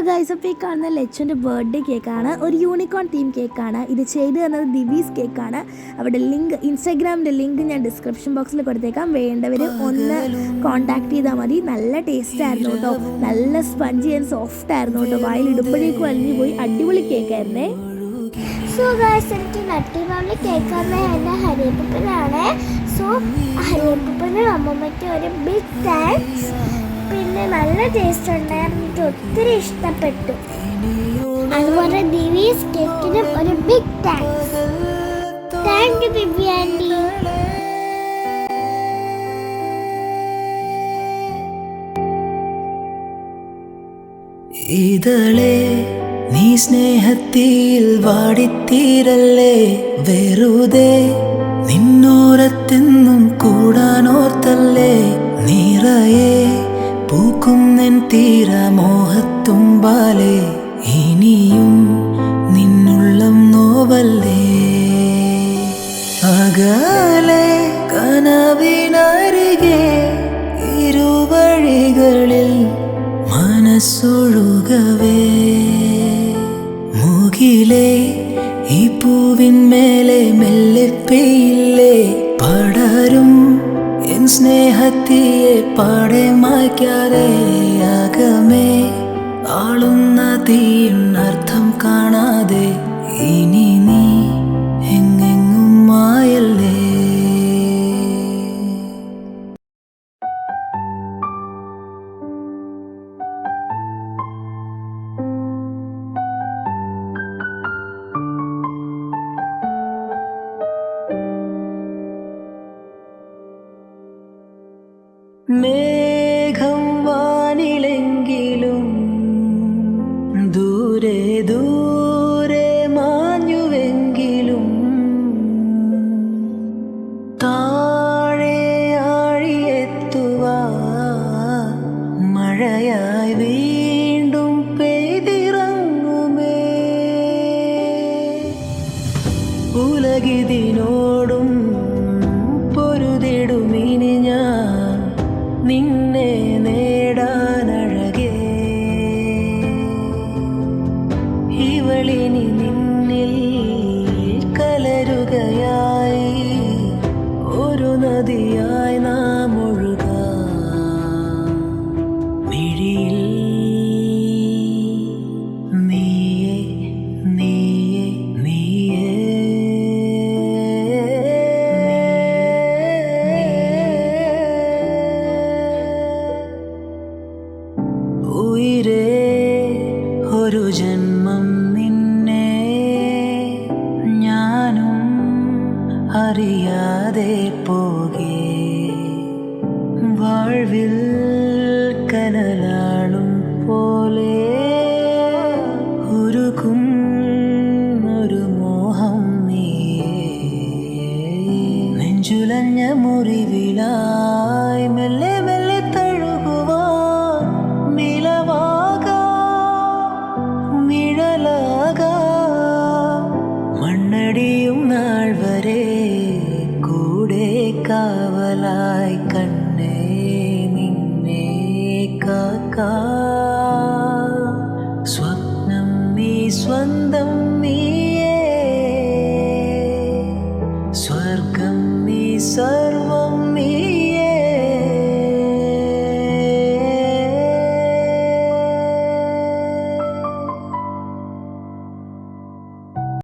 Guys, അപ്പോൾ ഈ കാണുന്ന ലച്ചുൻ്റെ ബർത്ത്ഡേ കേക്കാണ്. ഒരു യൂണിക്കോൺ തീം കേക്കാണ്. ഇത് ചെയ്തു തന്നത് ദിവീസ് കേക്കാണ്. അവിടെ ലിങ്ക്, ഇൻസ്റ്റാഗ്രാമിൻ്റെ ലിങ്ക് ഞാൻ ഡിസ്ക്രിപ്ഷൻ ബോക്സിൽ കൊടുത്തേക്കാം. വേണ്ടവർ ഒന്ന് കോൺടാക്ട് ചെയ്താൽ മതി. നല്ല ടേസ്റ്റ് ആയിരുന്നു കേട്ടോ. നല്ല സ്പഞ്ചി ആൻഡ് സോഫ്റ്റ് ആയിരുന്നു കേട്ടോ. വായിലിടുമ്പോഴേക്കും അലിഞ്ഞു പോയി. അടിപൊളി കേക്കായിരുന്നേ. സോ ഗൈസ്, എനിക്ക് നട്ടിമാവിൻ്റെ കേക്കാണ് എൻ്റെ ഹരിയപ്പനാണ്. സോ ഹരിയപ്പനും അമ്മമ്മയ്ക്ക് ഒരു ബിഗ് താങ്ക്സ്. പിന്നെ നല്ല ടേസ്റ്റ് ഉണ്ടായിരുന്നു, എനിക്ക് ഒത്തിരി ഇഷ്ടപ്പെട്ടു. അതുപോലെ ദിവീസ് കേക്കിനും ഒരു big thanks. Thank you Divya aunty. ഇതളേ നീ സ്നേഹത്തിൽ വാടിത്തീരല്ലേ, വെറുതെ നിന്നോരത്തെന്നും കൂടാനോർത്തല്ലേ. നിറയെ പൂക്കുന്നൻ തീരമോഹത്തുമ്പാലേ, ഇനിയും നിന്നുള്ളം നോവല്ലേ. അകലെ കനവിനരികെ ഇരുവഴികളിൽ മനസ്സൊഴുകവേ, മുകിലേ ഈ പൂവിന്മേലെ മെല്ലെ പെയ്യില്ലേ. പടരും എൻ സ്നേഹത്തിയെ പാടെ മായ്ക്കാതെ, അകമേ ആളുന്ന തീയിനർത്ഥം കാണാതെ, ഇനി നീ എങ്ങെങ്ങും മായല്ലേ. മേഘം വാനിലെങ്കിലും ദൂരെ ദൂരെ മാഞ്ഞുവെങ്കിലും, താഴെ ആഴിയെത്തുവാൻ മഴയായി വീണ്ടും പെയ്തിറങ്ങുമേ. ഉലകിതിനോടും പൊരുതിടുമിനി ഞാൻ നിന്നെ നേടാനഴകേ. ഇവളിനി നിന്നിൽ കലരുകയായി, ഒരു നദിയായി നാം ഒഴുകാം. മിഴിയിൽ നീയേ നീയേ നീയേ. ഉയിരേ ഒരു ജന്മം നിന്നെ ഞാനും അറിയാതെ പോ.